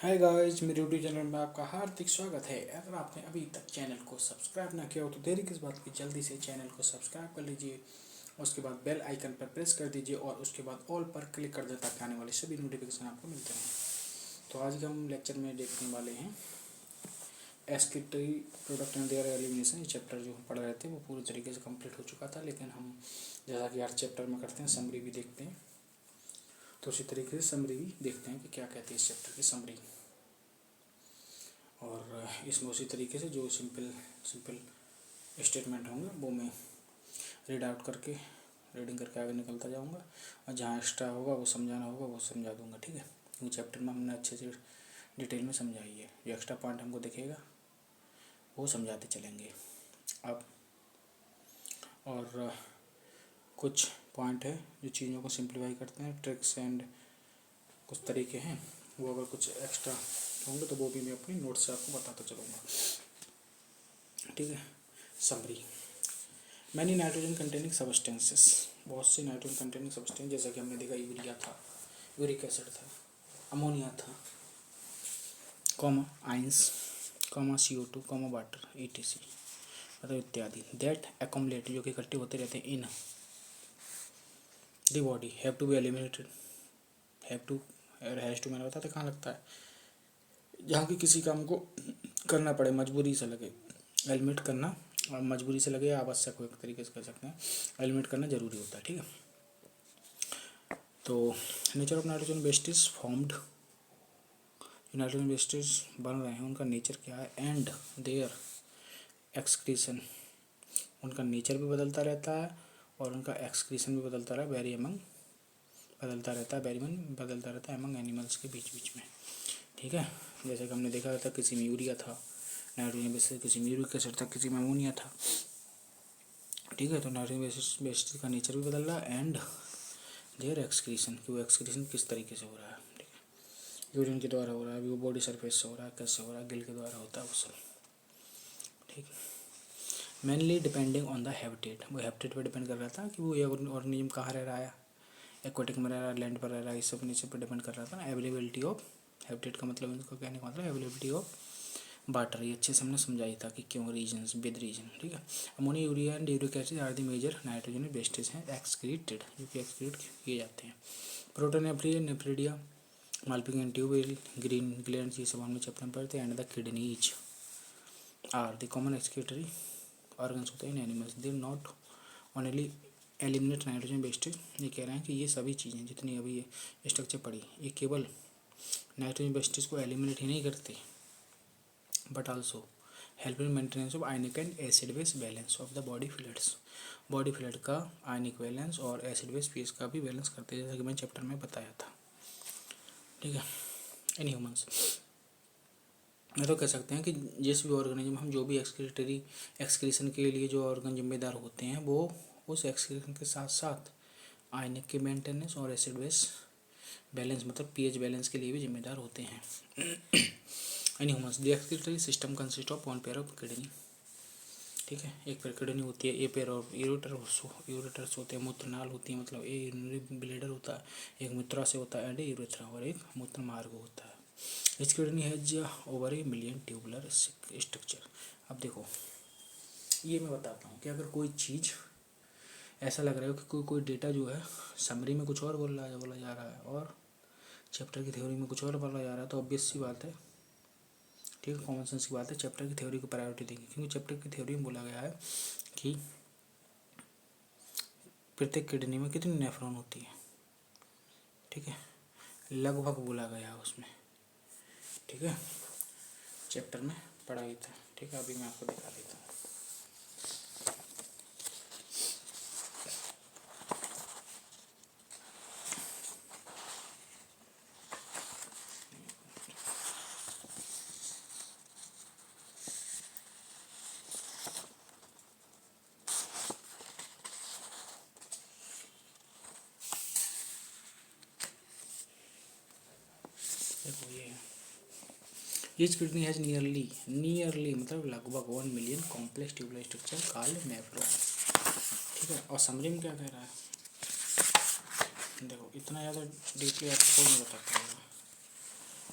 Hi guys, मेरे YouTube channel में आपका हार्दिक स्वागत है। अगर आपने अभी तक चैनल को सब्सक्राइब ना किया हो तो देरी किस बात की, जल्दी से चैनल को सब्सक्राइब कर लीजिए। उसके बाद बेल आइकन पर प्रेस कर दीजिए और उसके बाद ऑल पर क्लिक कर दें ताकि आने वाले सभी नोटिफिकेशन आपको मिलते रहें। तो आज के हम लेक्चर में देखने वाले हैं एस्क्रिप्टरी प्रोडक्ट एंड देयर एलिमिनेशन। ये चैप्टर जो हम पढ़ रहे थे वो पूरी तरीके से कंप्लीट हो चुका था, लेकिन हम जैसा कि हर चैप्टर में करते हैं समरी भी देखते हैं, तो उसी तरीके से समरी भी देखते हैं कि क्या कहती है इस चैप्टर की समरी। और इसमें उसी तरीके से जो सिंपल स्टेटमेंट होंगे वो मैं रीडिंग करके आगे निकलता जाऊंगा, और जहाँ एक्स्ट्रा होगा वो समझाना होगा वो समझा दूंगा। ठीक है, क्योंकि चैप्टर में हमने अच्छे से डिटेल में समझाई है। जो एक्स्ट्रा पॉइंट हमको दिखेगा वो समझाते चलेंगे अब। और कुछ पॉइंट है जो चीज़ों को सिंप्लीफाई करते हैं, ट्रिक्स एंड कुछ तरीके हैं, वो अगर कुछ एक्स्ट्रा होंगे तो वो भी मैं अपनी नोट से आपको बताता चलूँगा। ठीक है, summary. Many nitrogen containing substances, बहुत से नाइट्रोजन कंटेनिंग सब्सटेंस, जैसा कि हमने देखा यूरिया था, यूरिक एसिड था, अमोनिया था, comma ions, comma CO2, comma water ETC, मतलब इत्यादि। दैट एक्युमुलेट, जो कि इकट्ठे होते रहते हैं in the body, have to be eliminated. Have to और हैज़ टू मैंने बताया था कहाँ लगता है, जहाँ की किसी काम को करना पड़े, मजबूरी से लगे। एलिमिनेट करना और मजबूरी से लगे, आवश्यक हो, एक तरीके से कह सकते हैं। एलिमिनेट करना जरूरी होता है। ठीक है, तो nature of nitrogen wastage formed, nitrogen wastage बन रहे हैं उनका नेचर क्या है, एंड देयर एक्सक्रीशन, उनका नेचर भी बदलता रहता है और उनका एक्सक्रीशन भी बदलता रहा, बदलता रहता है एमंग एनिमल्स के बीच बीच में। ठीक है, जैसे कि हमने देखा था किसी में यूरिया था नाइट्रोजन बेसिस, किसी में यूरिक एसिड था, किसी में अमोनिया था। ठीक है, तो नाइट्रोजन बेसिस का नेचर भी बदल रहा है एंड देयर एक्सक्रीशन, कि वो एक्सक्रीशन किस तरीके से हो रहा है। ठीक है, यूरिन के द्वारा हो रहा है, अभी वो बॉडी सरफेस से हो रहा है, कैसे हो रहा है, गिल के द्वारा होता है वो सब। ठीक है, mainly depending on the habitat, वो हैबिटेट पर डिपेंड कर रहा था कि वो ये ऑर्गेनिज्म कहाँ रह रहा है, एक्वाटिक में रह रहा है, लैंड पर रह रहा है, इस सब नेचर पर डिपेंड कर रहा था ना। अवेलेबिलिटी ऑफ हैबिटेट का मतलब, इनको कहने का मतलब अवेलेबिलिटी ऑफ वाटर, ये अच्छे से हमने समझाई था कि क्यों, रीजन्स विद रीजन। ठीक है, ammonia, urea and uric acid are the major nitrogen wastage हैं एक्सक्रीटेड, जो कि एक्सक्रीट किए जाते हैं। Protonephridia, nephridia, Malpighian tubules, green glands, ये सब हमने चैप्टर में पढ़ते हैं। And the kidneys are the common excretory organs होते हैं in animals. They not only eliminate nitrogen wastage, ये कह रहे हैं कि ये सभी चीज़ें जितनी अभी ये स्ट्रक्चर पड़ी, ये केवल नाइट्रोजन वेस्टेज को एलिमिनेट ही नहीं करते, but also help in maintenance of ionic and acid base balance of the body fluids, body fluid का आयनिक बैलेंस और एसिड बेस पीएच का भी बैलेंस करते हैं, जैसा कि मैंने चैप्टर में बताया था। ठीक है, इन ह्यूमंस मैं तो कह सकते हैं कि जिस भी ऑर्गेनिज्म, हम जो भी एक्सक्रीशन के लिए जो ऑर्गन जिम्मेदार होते हैं, वो उस एक्सक्रीशन के साथ साथ आयनिक के मेंटेनेंस और एसिड बेस बैलेंस मतलब पीएच बैलेंस के लिए भी जिम्मेदार होते हैं। In humans the excretory system consist of one pair of kidney. ठीक है, एक पेयर किडनी होती है, ए पेयर ऑफ यूरेटर्स होते हैं, मूत्रनाल होती है, मतलब ए यूरिनरी ब्लेडर होता है, एक मूत्रा से होता है एंड यूरेथ्रा, और एक मूत्र मार्ग होता है। इस kidney has over a million tubular structure. अब देखो, ये मैं बताता हूँ कि अगर कोई चीज़ ऐसा लग रहा है कि कोई डेटा जो है समरी में कुछ और बोला जा रहा है और चैप्टर की थ्योरी में कुछ और बोला जा रहा है, तो ऑब्वियस सी बात है, ठीक है, कॉमन सेंस की बात है, चैप्टर की थ्योरी को प्रायोरिटी देंगे, क्योंकि चैप्टर की थ्योरी में बोला गया है कि प्रत्येक किडनी में कितनी नेफ्रॉन होती है। ठीक है, लगभग बोला गया है उसमें। ठीक है, चैप्टर में पढ़ा ही था। ठीक है, अभी मैं आपको दिखा देता हूँ। देखो ये है, ईच किडनी हैज नियरली मतलब लगभग 1 million complex tubular structure called nephron. ठीक है, और समरी में क्या कह रहा है, देखो इतना ज़्यादा डीपली आपको कोई नहीं बता पाएगा।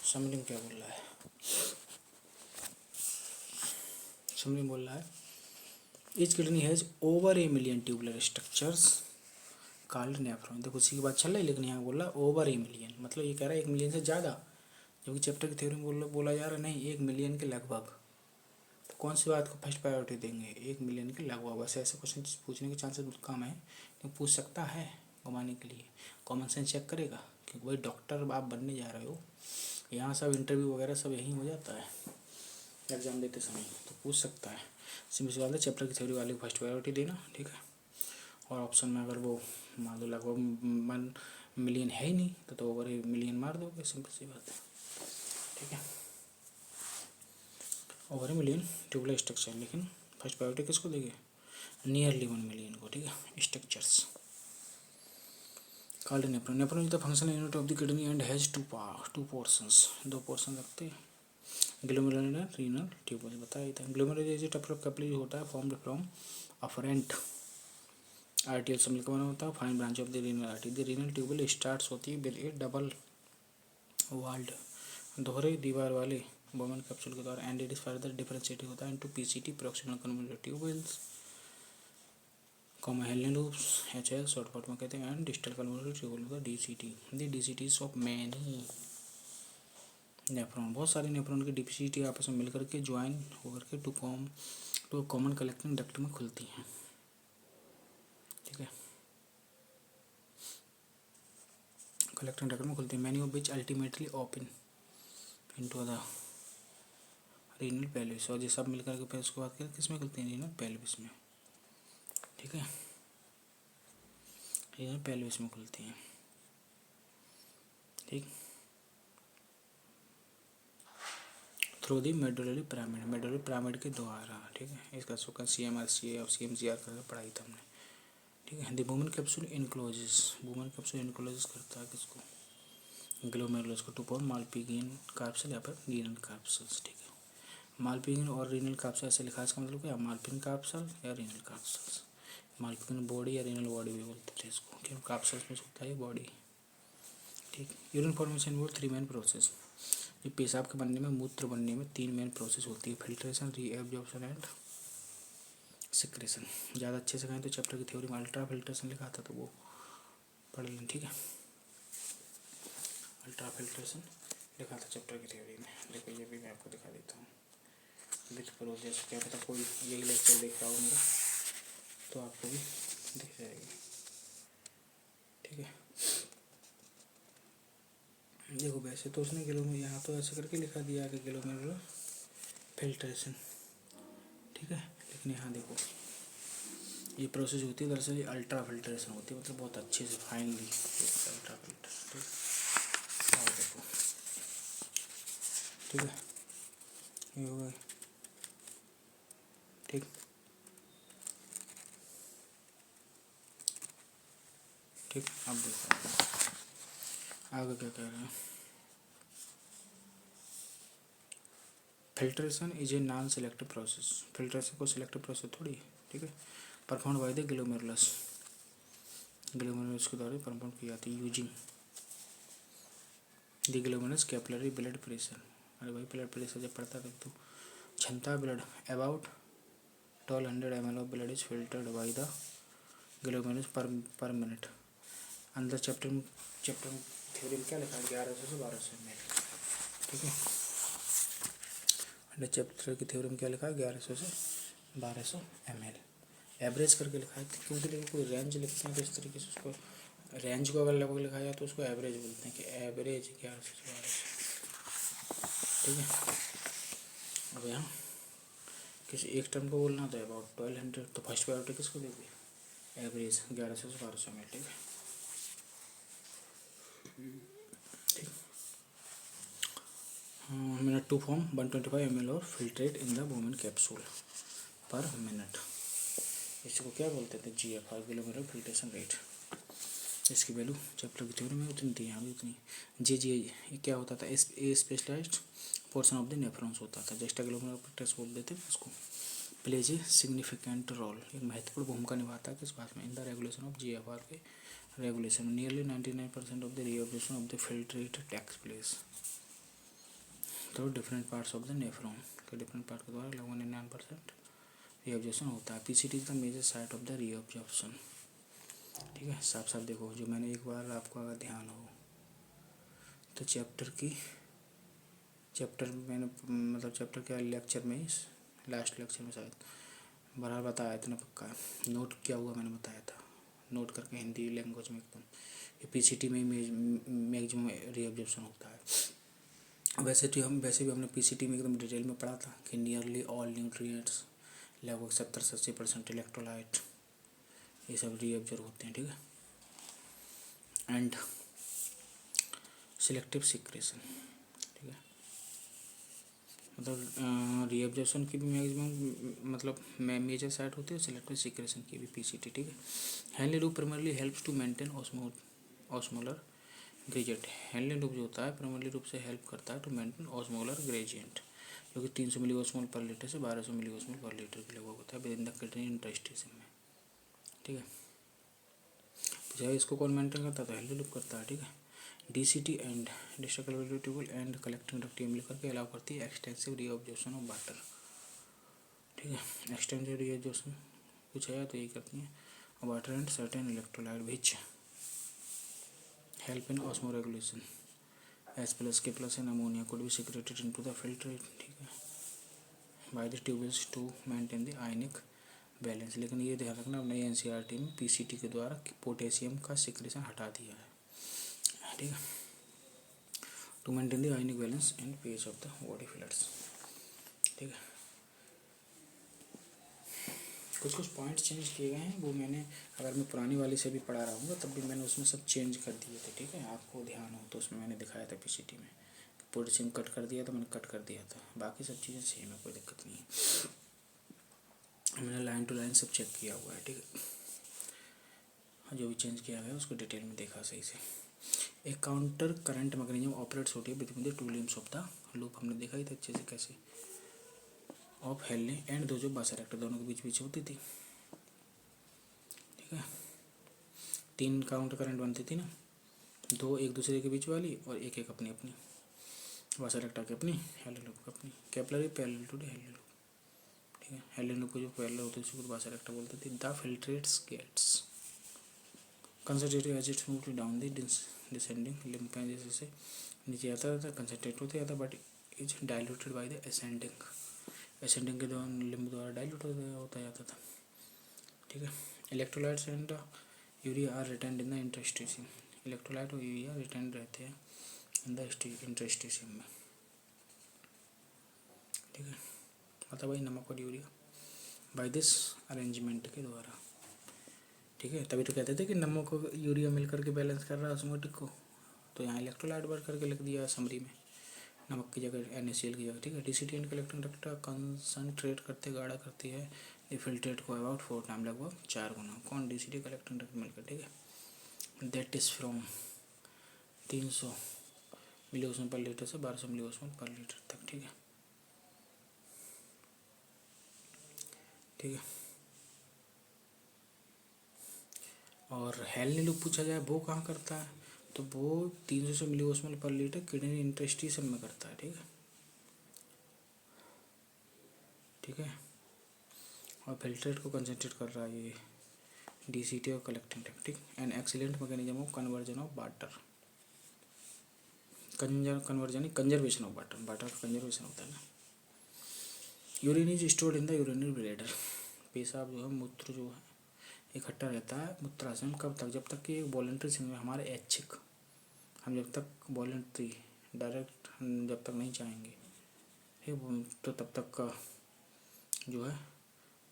समरी क्या बोल रहा है, समरी बोल रहा है each kidney has over a million tubular structures called nephron. देखो उसी की बात चल रही है, लेकिन यहाँ बोल रहा है ओवर ए मिलियन, मतलब ये कह रहा है 1 मिलियन से ज़्यादा, जबकि चैप्टर की थ्योरी में बोला जा रहा है नहीं 1 मिलियन के लगभग। तो कौन सी बात को फर्स्ट प्रायोरिटी देंगे, 1 मिलियन के लगभग। वैसे ऐसे क्वेश्चन पूछने के चांसेस बहुत कम है, लेकिन पूछ सकता है घुमाने के लिए, कॉमन सेंस चेक करेगा, क्योंकि भाई डॉक्टर आप बनने जा रहे हो, यहाँ सब इंटरव्यू वगैरह सब यहीं हो जाता है एग्जाम देते समय, तो पूछ सकता है। सिंपल सी बात है, चैप्टर की थ्योरी वाले को फर्स्ट प्रायोरिटी देना, ठीक है। और ऑप्शन में अगर वो मान लो लगभग 1 मिलियन है ही नहीं तो ओवर 1 मिलियन मार दोगे, सिंपल सी बात है, ठीक है। ओवर 1 मिलियन ट्यूबुलर स्ट्रक्चर, लेकिन फर्स्ट प्रायोरिटी किसको देंगे, नियरली 1 मिलियन को, ठीक है। Structures called nephron. Nephron is the functional unit of the kidney and has two portions, 2 portion रखते हैं, ग्लोमेरुलर एंड रीनल ट्यूबुल। बताया था ग्लोमेरुलर इज कैपिलरी होता है फॉर्म्ड फ्रॉम अफरेंट आर्टियल से मिलकर बना होता है, fine branch of the renal artery. The renal tubule starts होती है विद ए डबल वाल्ड, दोहरे दीवार वाले बोमन कैप्सूल के द्वारा, and it is further differentiated होता है into PCT proximal convoluted tubules, हेलन लूप्स HL शॉर्ट फॉर्म में कहते हैं, एंड डिस्टल कन्वोल्यूटर ट्यूबुल का DCT। The DCTs of many nephron, बहुत सारे नेफ्रॉन की DCT आपस में मिलकर के ज्वाइन होकर के टू कॉमन कलेक्टिंग डक्ट में खुलती हैं, ठीक है। कलेक्टिंग डक्ट में खुलती है, many of which ultimately open into the renal pelvis, और ये सब मिलकर के फिर उसके बाद किस में खुलती है, रीनल पेल्विस में, ठीक है। रीनल पेल्विस में खुलती हैं, ठीक। Through the medullary pyramid, medullary pyramid के द्वारा, ठीक है। इसका सुकन CMRCA और CMCR करके पढ़ाई था हमने, ठीक है। The Bowman capsule encloses, Bowman capsule encloses करता है किसको, ग्लोमेरुलस को, टू फॉर्म मालपिगियन कैप्सूल या फिर रीनल कैप्सूल्स, ठीक है। मालपिगियन और रीनल कैप्सूल ऐसे लिखा है, इसका मतलब क्या, मालपिगियन कैप्सूल या रीनल कैप्सूल्स। मालपिगियन बॉडी या रीनल बॉडी भी बोलते थे इसको, क्योंकि कैप्सूल्स में होता है बॉडी, ठीक। यूरिन फॉर्मेशन वो 3 मेन प्रोसेस, ये पेशाब के बनने में, मूत्र बनने में 3 मेन प्रोसेस होती है, फिल्ट्रेशन, रीएब्जॉर्प्शन एंड सिक्रेशन। ज़्यादा अच्छे से कहें तो चैप्टर की थ्योरी में अल्ट्रा फिल्ट्रेशन लिखा था, तो वो पढ़ लें, ठीक है। अल्ट्रा फिल्ट्रेशन लिखा था चैप्टर की थ्योरी में। देखो ये भी मैं आपको दिखा देता हूँ विथ प्रोसेस, क्या पता कोई यही लेक्चर देख रहा हो मेरा, तो आपको भी दिख जाएगी, ठीक है। देखो वैसे तो उसने यहाँ तो ऐसे करके लिखा दिया कि ग्लोमेरुलर फिल्ट्रेशन, ठीक है, लेकिन यहाँ देखो ये प्रोसेस होती है, दरअसल ये अल्ट्रा फिल्ट्रेशन होती है, मतलब बहुत अच्छे से फाइनली अल्ट्रा फिल्ट्रेशन, ठीक। और देखो, ठीक है, ये हो गया, ठीक। ठीक, अब देखो आगे क्या कह रहे हैं। Filtration is a non selective process, filtration को सिलेक्टिव प्रोसेस थोड़ी, ठीक है। Perform by the glomerulus, glomerulus के द्वारा परफॉर्म की जाती है using the glomerulus capillary blood pressure. अरे भाई ब्लड प्रेशर जब पड़ता है तो क्षमता blood about 1200 ml of blood is filtered by the glomerulus पर मिनट। अंदर चैप्टर में थ्योरी में क्या लिखा है, 1100 से 1200 ml, ठीक है। अंडर चैप्टर की थ्योरी में क्या लिखा है, 1100 से 1200 ml एवरेज करके लिखा है, क्योंकि देखो कोई रेंज लिखते हैं तो इस तरीके से उसको रेंज को अगर लगभग लिखा जाए तो उसको एवरेज बोलते हैं कि एवरेज 1100 से 1200, ठीक है। अब यहाँ किसी एक टर्म को बोलना तो अबाउट 1200, तो फर्स्ट प्रायोरिटी किसको देंगे, एवरेज 1100 से 1200 ml, ठीक है, ठीक। मिनट टू फॉर्म 125 ml और filtrate in the Bowman capsule पर मिनट, इसको क्या बोलते थे, GFR ग्लोमेरुलर फिल्ट्रेशन रेट। इसकी वैल्यू चैप्टर की थ्योरी में उतनी थी, यहाँ भी उतनी। ये क्या होता था, a specialized portion of the nephrons होता था, जस्ट ग्लोमेरुलर फिल्ट्रेशन बोल देते उसको। प्लेज ए सिग्निफिकेंट रोल, एक महत्वपूर्ण भूमिका निभाता है किस बात में, in the regulation of GFR के रेगुलेशन में। Nearly 99% of the reabsorption of the filtrate takes place, तो different parts of the nephron के डिफरेंट पार्ट के द्वारा लगभग 99% रीअब्जॉर्प्शन होता है। PCT is the major site of the reabsorption. ठीक है, साफ साफ देखो, जो मैंने एक बार आपको अगर ध्यान हो तो चैप्टर मैंने मतलब चैप्टर क्या लेक्चर में, लास्ट लेक्चर में शायद बराबर बताया इतना पक्का है। नोट क्या हुआ मैंने बताया था, नोट करके हिंदी लैंग्वेज में एकदम। ये पीसीटी में मैक्सिमम रीअब्जॉर्प्शन होता है। वैसे भी हमने पीसीटी में एकदम डिटेल में पढ़ा था कि नियरली ऑल न्यूट्रिएंट्स लगभग 70-80% इलेक्ट्रोलाइट ये सब रीअब्जॉर्ब होते हैं। ठीक है, एंड सिलेक्टिव सिक्रेशन। ठीक है, मतलब रीअब्जॉर्प्शन की भी मैक्सिमम मतलब मेजर साइट होती है, सिलेक्टिव सिक्रेशन की भी पीसीटी। ठीक है, Henle loop primarily helps to maintain osmolar gradient. Henle loop जो होता है प्राइमरली रूप से हेल्प करता है टू मेंटेन ऑस्मोलर ग्रेडियंट, जो कि 300 मिली ऑस्मोल पर लीटर से 1200 मिली ऑस्मोल पर लीटर के लगभग होता है with in the kidney interstitium में। ठीक है, तो इसको कौन मेंटेन करता है, तो हेनली लूप करता है। ठीक है, DCT and destructive tubule and collecting duct मिलकर के अलाउ करती है एक्सटेंसिव रीअब्जॉर्प्शन ऑफ वाटर। ठीक है, एक्सटेंसिव रीअब्जॉर्प्शन कुछ है तो ये करती है water and certain electrolyte which help in osmoregulation H plus K plus and ammonia could be secreted into the filtrate। ठीक है, by the tubules to maintain the ionic balance. लेकिन ये ध्यान रखना नई एनसीईआरटी में पीसीटी के द्वारा पोटेशियम का सिक्रेशन हटा दिया है। ठीक है, to maintain the ionic balance and pH of the body fluids. ठीक है, कुछ कुछ पॉइंट्स चेंज किए गए हैं, वो मैंने अगर मैं पुरानी वाली से भी पढ़ा रहा हूँ तब भी मैंने उसमें सब चेंज कर दिए थे। ठीक है, आपको ध्यान हो तो उसमें मैंने दिखाया था पीसीटी में पोटेशियम कट कर दिया था, मैंने कट कर दिया था, बाकी सब चीज़ें सेम है, कोई दिक्कत नहीं है, मैंने लाइन टू लाइन सब चेक किया हुआ है। ठीक है, जो भी चेंज किया गया उसको डिटेल में देखा सही से। एक काउंटर करंट मैकेनिज्म ऑपरेट्स होती है between the two limbs of the loop, हमने देखा ही था अच्छे से कैसे, ऑफ हेलने एंड दो जो बासर एक्टर दोनों के बीच बीच होती थी। ठीक है, 3 काउंटर करंट बनती थी ना, 2 एक दूसरे के बीच वाली और एक एक अपनी अपनी बासर एक्टर की अपनी, हेलन लूप की अपनी। कैपलरी पैरेलल टू द हेलन लूप। ठीक है, हेलन लूप को जो पैरेलल होती है उसको बासर एक्टर बोलते थे। The filtrates gets concentrated as it's move down the descending limb, जैसे नीचे आता था कंसंट्रेट होते जाता but is diluted by the ascending के दौरान लिम्फ द्वारा डाइल्यूट होता जाता था। ठीक है, electrolytes and urea are retained in the interstitium. Electrolyte और यूरिया रिटेन्ड रहते हैं इन द इंटरस्टिशियम में। ठीक है, मतलब भाई नमक और यूरिया बाय दिस अरेंजमेंट के द्वारा। ठीक है, तभी तो कहते थे कि नमक और यूरिया मिलकर के बैलेंस कर रहा है ऑस्मोटिक को, तो यहाँ इलेक्ट्रोलाइट भर करके लिख दिया समरी में, नमक की जगह NaCl की जगह। ठीक है, DCT and collecting duct concentrate करते गाढ़ा करती है ये फिल्ट्रेट को अबाउट 4 टाइम, लगभग 4 गुना। कौन, डीसीटी कलेक्टिंग डक्ट मिलकर। ठीक है, that is from 300 milli osmol per litre से 1200 मिली ऑस्मोल पर लीटर तक। ठीक है, ठीक है, और हेलनी लूप पूछा जाए वो कहाँ करता है, तो वो 300 milli osmol per litre kidney interstitium में करता है। ठीक है, ठीक है, और फिल्ट्रेट को कंसनट्रेट कर रहा है ये डीसीटी और कलेक्टिंग डक्ट। ठीक, an excellent mechanism of conversion of water, conservation of water, water का कंजर्वेशन होता है ना। Urine is stored in the urinary bladder. पेशाब जो है, मूत्र जो है इकट्ठा रहता है मूत्राशय में, कब तक, जब तक कि वॉलंटरी सिग्नल हमारे ऐच्छिक, हम जब तक वॉलंटरी डायरेक्ट जब तक नहीं चाहेंगे, ठीक, तो तब तक का जो है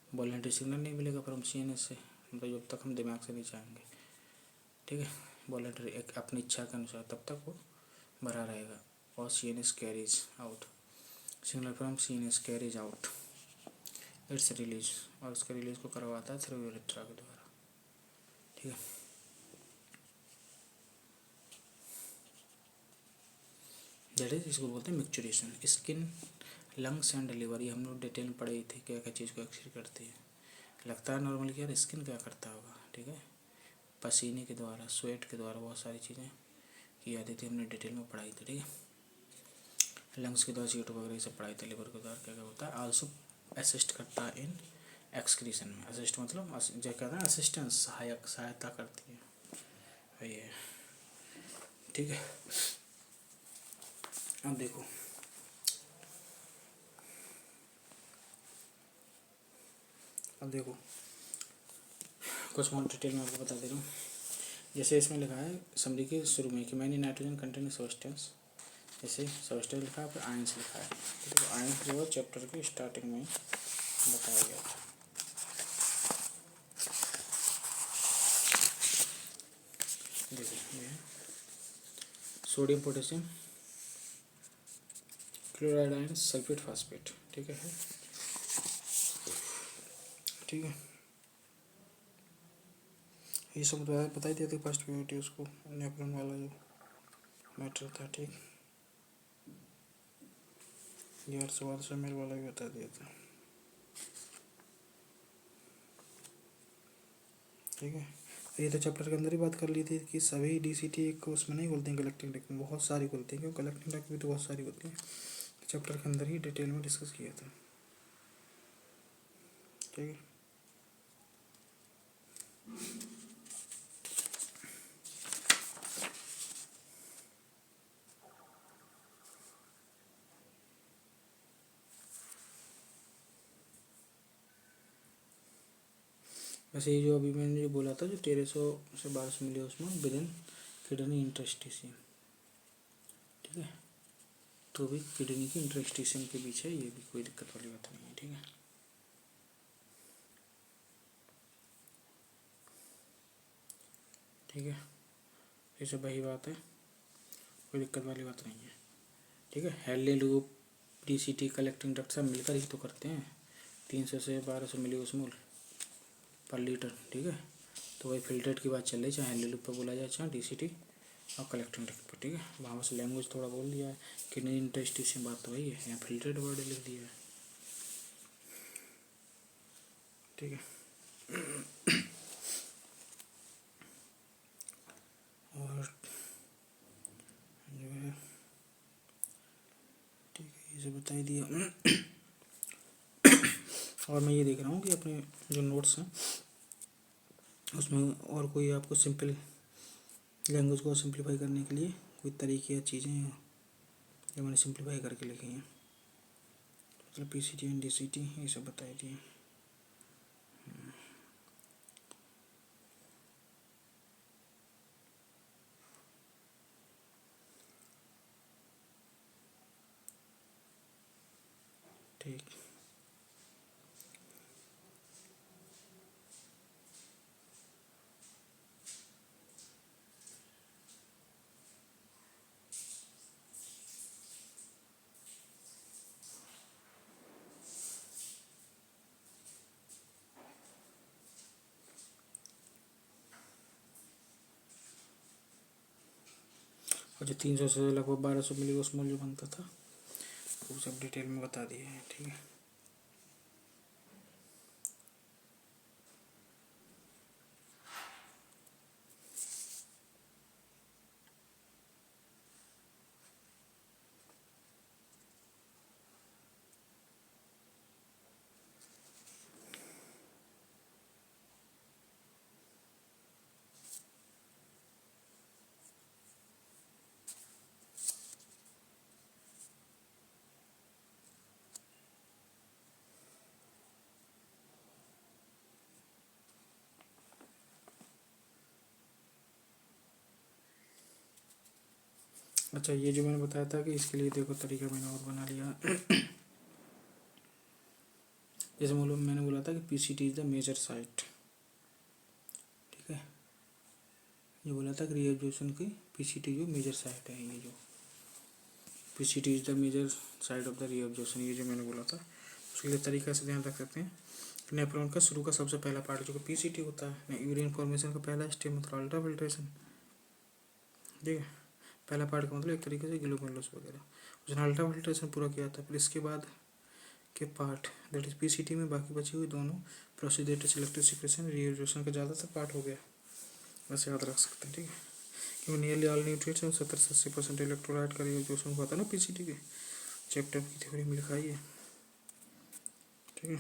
वॉलंटरी सिग्नल नहीं मिलेगा फ्रॉम सीएनएस से, मतलब जब तक हम दिमाग से नहीं चाहेंगे। ठीक है, वॉलंटरी एक अपनी इच्छा के अनुसार तब तक वो भरा रहेगा। और CNS carries out signal from CNS carries out it's release, और उसका रिलीज को करवाता है थ्रू यूरेथ्रा के द्वारा। ठीक है, दैट इज, इसको बोलते हैं micturition. Skin, lungs and liver, ये हम लोग डिटेल में पढ़े थे क्या क्या चीज़ को एक्सक्रीट करती है। लगता है नॉर्मली कि यार स्किन क्या करता होगा। ठीक है, पसीने के द्वारा, स्वेट के द्वारा बहुत सारी चीज़ें की जाती थी, हमने डिटेल में पढ़ाई थी। ठीक है, लंग्स के द्वारा CO2 वगैरह से पढ़ाई थी। लिवर के द्वारा क्या क्या होता है, आल्सो असिस्ट करता है इन एक्सक्रीशन में। असिस्ट मतलब जो कहते हैं असिस्टेंस, सहायक, सहायता करती है ये, ठीक है। अब देखो कुछ और डिटेल में आपको बता दे रहा हूँ। जैसे इसमें लिखा है समरी के शुरू में कि मैंने नाइट्रोजन कंटेनिंग सब्सटेंस, जैसे सब्सटेंस लिखा है, फिर आयंस लिखा है। तो आयंस जो है चैप्टर की स्टार्टिंग में बताया गया था। देखो ये sodium, potassium, chloride ion, sulphate, phosphate, ठीक है। ठीक है, ये सब बता ही दिया था फर्स्ट प्योरिटी, उसको नेपरन वाला जो मैटर था, ठीक। ये अर्धवाद समय वाला भी बता दिया था, ठीक है। ये तो चैप्टर के अंदर ही बात कर ली थी कि सभी DCT एक को उसमें नहीं बोलते हैं कलेक्टिंग डॉक्यूमेंट, बहुत सारी बोलते हैं, क्योंकि कलेक्टिंग डॉक्यूमेंट तो बहुत सारी होती हैं। चैप्टर के अंदर ही डिटेल में डिस्कस किया था, ठीक है। वैसे ये जो अभी मैंने जो बोला था, जो 1300 से 1200 मिली उसमें विद इन किडनी इंटरेस्टिशियम, ठीक है। तो भी किडनी की इंटरेस्टिशियम के पीछे, ये भी कोई दिक्कत वाली बात नहीं है, ठीक है। ठीक है, ये सब वही बात है, कोई दिक्कत वाली बात नहीं है, ठीक है। हेले लूप, DCT, कलेक्टिंग डक्ट सब मिलकर ही तो करते हैं 300 से 1200 मिली osmol पर लीटर, ठीक है। तो वही फिल्ट्रेट की बात चल रही, चाहे हेले लूप पर बोला जाए, चाहे DCT और कलेक्टिंग डक्ट पर, ठीक है। वहाँ से लैंग्वेज थोड़ा बोल दिया है कि नहीं, इंटरेस्टिशियम बात तो वही है, यहाँ फिल्ट्रेट वर्ड लिख दिया है, ठीक है। और जो है ठीक है, ये सब बता ही दिया। और मैं ये देख रहा हूँ कि अपने जो नोट्स हैं उसमें और कोई आपको सिंपल लैंग्वेज को सिंप्लीफाई करने के लिए कोई तरीके या चीज़ें हैं जो मैंने सिंप्लीफाई करके लिखी हैं, मतलब PCT एंड DCT ये सब बताई दिए। ठीक, और जो 300 से लगभग 1200 मिली osmol जो बनता था वो सब डिटेल में बता दिए हैं, ठीक है। अच्छा, ये जो मैंने बताया था कि इसके लिए देखो तरीका मैंने और बना लिया। जैसे मालूम मैंने बोला था कि PCT is the major site, ठीक है। ये बोला था कि रीएब्जॉर्प्शन की PCT जो मेजर साइट है, ये जो PCT is the major site of the reabsorption, ये जो मैंने बोला था, उसके लिए तरीका से ध्यान रख सकते हैं। नेफ्रॉन का शुरू का सबसे पहला पार्ट जो कि PCT होता है, यूरिन फॉर्मेशन का पहला स्टेप मतलब अल्ट्रा फिल्ट्रेशन, ठीक है। पहला पार्ट का मतलब एक तरीके से ग्लोमेरुलस वगैरह, उसने अल्ट्रा फिल्ट्रेशन पूरा किया था। फिर इसके बाद के पार्ट दैट इज PCT में बाकी बची हुई दोनों प्रोसीजर सिलेक्टिव सिक्रेशन, रीएब्जॉर्प्शन का ज़्यादातर पार्ट हो गया, वैसे याद रख सकते हैं, ठीक है। क्योंकि नियरली ऑल न्यूट्रिएंट्स में 70 से 80% इलेक्ट्रोलाइट का रीएब्जॉर्प्शन हुआ था ना PCT के, चैप्टर की थ्योरी में लिखा ही है, ठीक है।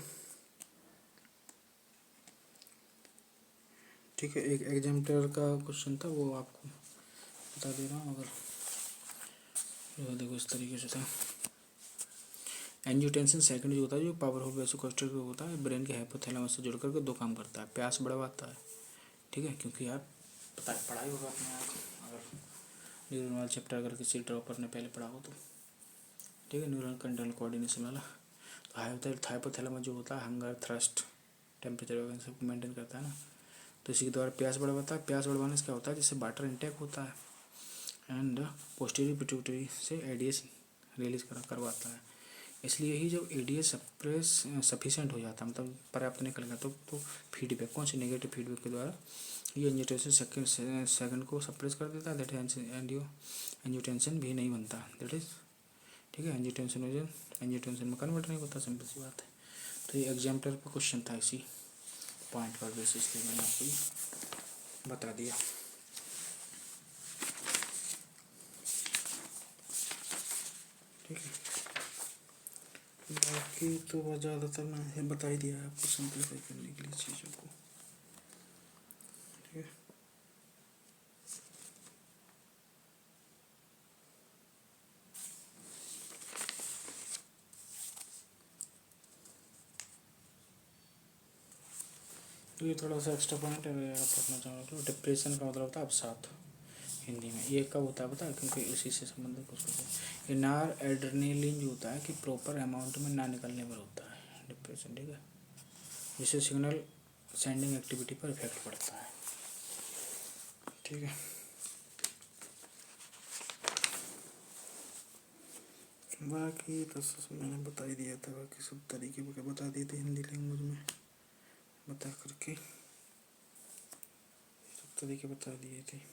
ठीक है, एक एग्जाम्पलर का क्वेश्चन था, वो आपको बता दे रहा हूँ। अगर जो देखो इस तरीके से था, एंजियोटेंसिन सेकंड जो होता है, जो पावरफुल वैसोकंस्ट्रिक्टर होता है, ब्रेन के हाइपोथैलेमस से जुड़ करके दो काम करता है। प्यास बढ़वाता है, ठीक है, क्योंकि आप पढ़ाई होगा अपने आप, अगर न्यूरल चैप्टर अगर किसी ड्रॉपर ने पहले पढ़ा हो तो, ठीक है, न्यूरल कंट्रोल कोऑर्डिनेशन वाला। तो हाइपोथैलेमस जो होता है हंगर, थ्रस्ट, टेम्परेचर वगैरह सबको मेंटेन करता है ना, तो इसी के द्वारा प्यास बढ़वाता है। प्यास बढ़वाने से क्या होता है, जिससे वाटर इंटेक होता है एंड पोस्टीरियर पिट्यूटरी से एडीएस रिलीज करवाता है। इसलिए ही जब एडीएस सप्रेस सफिशिएंट हो जाता है, मतलब पर्याप्त निकल गया, तो फीडबैक, कौन से नेगेटिव फीडबैक के द्वारा ये एंजियोटेंसिन सेकंड को सप्रेस कर देता है, दैट एंजियोटेंसिन भी नहीं बनता, दैट इज, ठीक है, एंजियोटेंसिन में कन्वर्ट नहीं होता, सिंपल सी बात है। तो ये एग्जाम्पलर पर क्वेश्चन था, इसी पॉइंट पर बेसिस पे मैंने आपको ये बता दिया, ठीक है। बाकी तो बहुत ज़्यादातर मैंने बता ही दिया है आपको, सिंप्लीफाई करने के लिए चीज़ों को, ठीक है। तो ये थोड़ा सा एक्स्ट्रा पॉइंट है, अगर आप पढ़ना चाहो तो। डिप्रेशन का मतलब होता है अवसाद हिंदी में। ये कब होता है पता है, क्योंकि उसी से संबंधित कुछ ये नार एड्रेनलिन जो होता है कि प्रॉपर अमाउंट में ना निकलने पर होता है डिप्रेशन, ठीक है, जिससे सिग्नल सेंडिंग एक्टिविटी पर इफेक्ट पड़ता है, ठीक है। बाकी तो मैंने बता ही दिया था, बाकी सब तरीके बता दिए थे हिंदी लैंग्वेज में बता करके, सब तरीके बता दिए थे।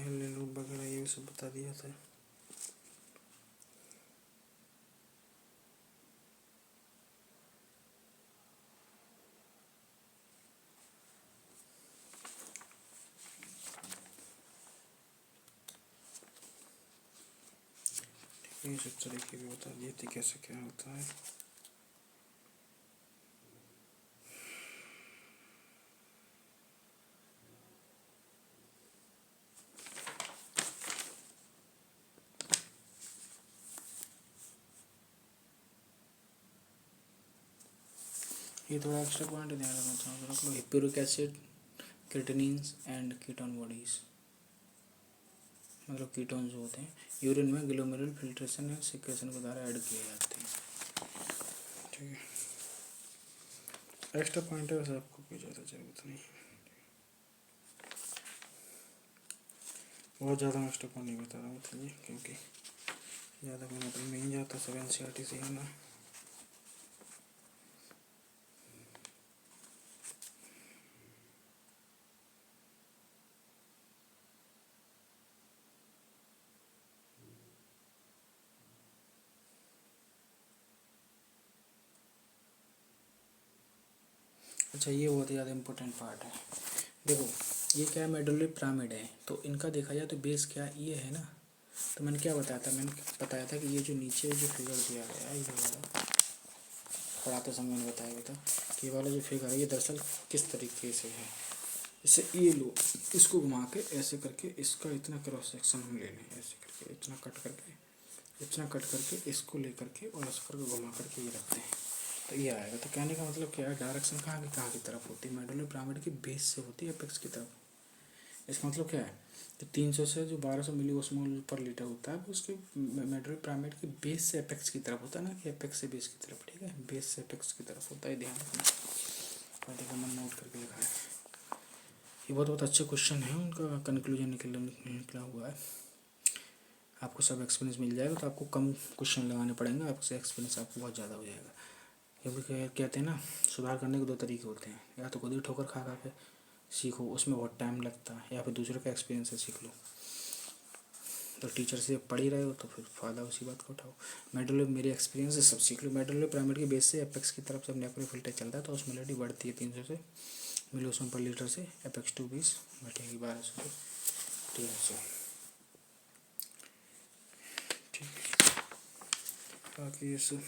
लूप वगैरह ये सब बता दिया था। ये सब तरीके भी बता दिए थे कैसे क्या होता है। ये थोड़ा एक्स्ट्रा पॉइंट ध्यान रखना चाहूँगा, रख लो। हिप्यूरिक एसिड, क्रिएटिनिन्स एंड कीटोन बॉडीज, मतलब कीटोन जो होते हैं यूरिन में ग्लोमेरुलर फिल्ट्रेशन या सिक्रेशन के द्वारा ऐड किए जाते हैं, ठीक है। एक्स्ट्रा पॉइंट है, वैसे आपको कोई ज़्यादा ज़रूरत नहीं है, बहुत ज़्यादा एक्स्ट्रा पॉइंट नहीं बता रहा हूँ इसलिए, क्योंकि ज़्यादा कोई मतलब नहीं जाता, सब एनसीईआरटी से है ना। अच्छा, ये बहुत ज़्यादा इम्पोर्टेंट पार्ट है। देखो ये क्या है, मेडुलरी पिरामिड है, तो इनका देखा जाए तो बेस क्या ये है ना। तो मैंने क्या बताया था, मैंने बताया था कि ये जो नीचे जो फिगर दिया गया है, ये वाला पढ़ाते समय मैंने बताया था कि ये वाला जो फिगर है ये दरअसल किस तरीके से है। जैसे ये लो, इसको घुमा के ऐसे करके इसका इतना क्रॉस सेक्शन हम ले लें, ऐसे करके इतना कट करके इसको ले करके और ऐसे करके घुमा करके ये रखते हैं, तो ये आएगा। तो कहने का मतलब क्या है, डायरेक्शन कहाँ की तरफ होती है, मेडुलरी पिरामिड की बेस से होती है एपेक्स की तरफ। इसका मतलब क्या है, तो 300 से जो 1200 मिली ओस्मोल पर लीटर होता है, वो उसके मेडुलरी पिरामिड की बेस से एपेक्स की तरफ होता है ना, कि एपेक्स से बेस की तरफ, ठीक है, बेस से एपेक्स की तरफ होता है, ध्यान रखना। और देखो मैंने नोट करके लिखा है, ये बहुत अच्छे क्वेश्चन है, उनका कंक्लूजन निकला हुआ है। आपको सब एक्सपीरियंस मिल जाएगा, तो आपको कम क्वेश्चन लगाने पड़ेंगे, आपसे एक्सपीरियंस आपको बहुत ज़्यादा हो जाएगा। क्योंकि कहते हैं ना, सुधार करने के दो तरीके होते हैं, या तो खुद ही ठोकर खा खा के सीखो, उसमें बहुत टाइम लगता है, या फिर दूसरों का एक्सपीरियंस से सीख लो। तो टीचर से पढ़ ही रहे हो तो फिर फ़ायदा उसी बात का उठाओ। मेडल मेरे एक्सपीरियंस से सब सीख लो। मेडल प्राइमरी के बेस से एपेक्स की तरफ जब नेपरे फिल्टर चलता है तो उसमें मेलोडी बढ़ती है 300 से, मिलो उसमें पर लीटर से, एपेक्स 2 20 घटेगी 1200 से 300। ठीक है, बाकी ये सब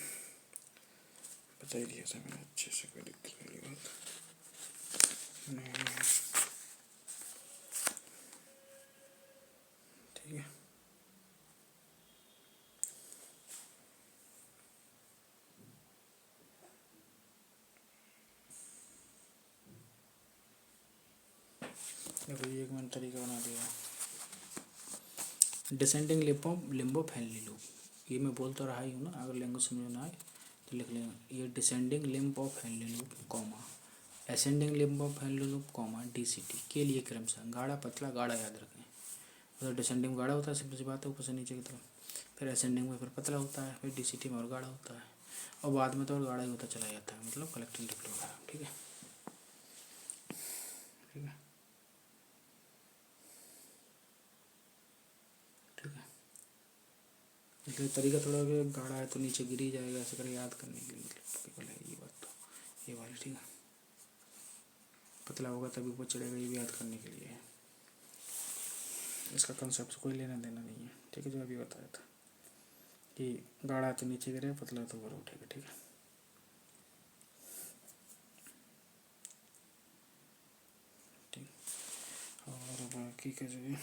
बता ही दिया था मैंने अच्छे से, कोई दिक्कत वाली बात नहीं है। ठीक है, देखो ये एक मैंने तरीका बना दिया, डिसेंडिंग लिम्बो फैमिली लूप। ये मैं बोल तो रहा ही हूँ ना, अगर लैंग्वेज समझ में ना आए तो लिख लेंगे, ये descending limb of family loop comma ascending limb of family loop comma DCT के लिए क्रमशः गाढ़ा पतला गाढ़ा याद रखें। मतलब डिसेंडिंग गाढ़ा होता है, सिंपल सी बात है, ऊपर से नीचे की तरफ, फिर असेंडिंग में फिर पतला होता है, फिर DCT में और गाढ़ा होता है, और बाद में तो और गाढ़ा ही होता चला जाता है, मतलब कलेक्टिव डिप्लो वगैरह। ठीक है, ठीक है, ठीक है। इसलिए तरीका थोड़ा कि गाढ़ा है तो नीचे गिर ही जाएगा, ऐसे कर याद करने के लिए, मतलब केवल है ये बात, तो ये वाली। ठीक है, पतला होगा तभी ऊपर चढ़ेगा, ये भी याद करने के लिए है। इसका कंसेप्ट से कोई लेना देना नहीं है। ठीक है, जो अभी बताया था कि गाढ़ा तो नीचे गिरेगा, पतला तो ऊपर उठेगा। ठीक है, ठीक। और बाकी का जो है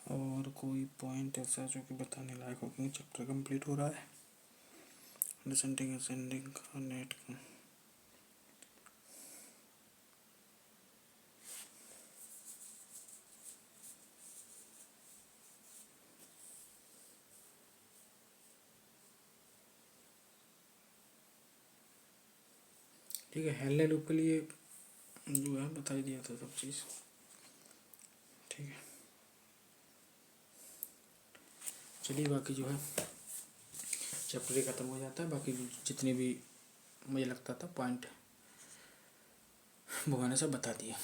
और कोई पॉइंट ऐसा जो कि बताने लायक हो, क्योंकि चैप्टर कंप्लीट हो रहा है, डिसेंडिंग असेंडिंग का, नेट का। ठीक है, हेलने लूप के लिए जो है बता ही दिया था सब चीज़। ठीक है, चलिए बाकी जो है चैप्टर ही ख़त्म हो जाता है। बाकी जितने भी मुझे लगता था पॉइंट वो मैंने सब बता दिए।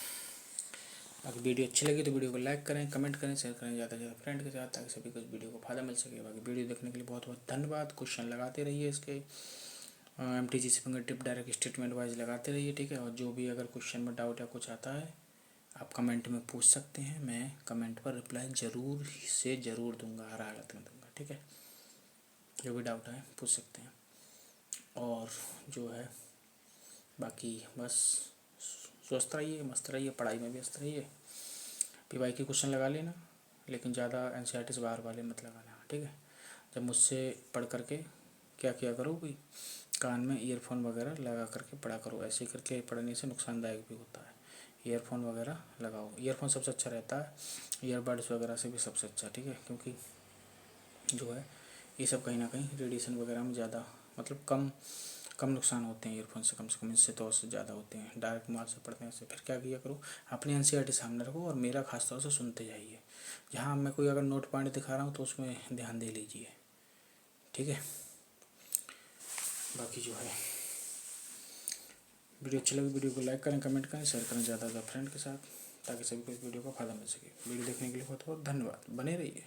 अगर वीडियो अच्छी लगी तो वीडियो को लाइक करें, कमेंट करें, शेयर करें ज़्यादा से ज़्यादा फ्रेंड के साथ, ताकि सभी को इस वीडियो को फ़ायदा मिल सके। बाकी वीडियो देखने के लिए बहुत बहुत धन्यवाद। क्वेश्चन लगाते रहिए इसके, MTGC finger tip direct statement wise लगाते रहिए। ठीक है, और जो भी अगर क्वेश्चन में डाउट या कुछ आता है आप कमेंट में पूछ सकते हैं, मैं कमेंट पर रिप्लाई ज़रूर से ज़रूर दूंगा, हर हालत में दूंगा। ठीक है, जो भी डाउट है पूछ सकते हैं। और जो है बाकी बस स्वस्थ रहिए, मस्त रहिए, पढ़ाई में व्यस्त रहिए। PY के क्वेश्चन लगा लेना, लेकिन ज़्यादा NCERT से बाहर वाले मत लगाना। ठीक है, जब मुझसे पढ़ करके क्या किया करो कि कान में ईयरफोन वगैरह लगा करके पढ़ा करो। ऐसे करके पढ़ने से नुकसानदायक भी होता है। ईयरफोन वगैरह लगाओ, ईयरफोन सबसे अच्छा रहता है, ईयरबड्स वगैरह से भी सबसे अच्छा। ठीक है, क्योंकि जो है ये सब कहीं ना कहीं रेडिएशन वगैरह में ज़्यादा, मतलब कम कम नुकसान होते हैं ईयरफोन से, कम से कम इससे तो उससे ज़्यादा होते हैं। डायरेक्ट मोबाइल से पढ़ने से फिर क्या किया करो, अपनी NCERT सामने रखो और मेरा खास तौर से सुनते जाइए। जहाँ मैं कोई अगर नोट पॉइंट दिखा रहा हूँ तो उसमें ध्यान दे लीजिए। ठीक है, बाकी जो है वीडियो अच्छी लगी वीडियो को लाइक करें, कमेंट करें, शेयर करें ज़्यादा से ज़्यादा फ्रेंड के साथ, ताकि सभी को इस वीडियो का फ़ायदा मिल सके। वीडियो देखने के लिए बहुत बहुत धन्यवाद, बने रहिए।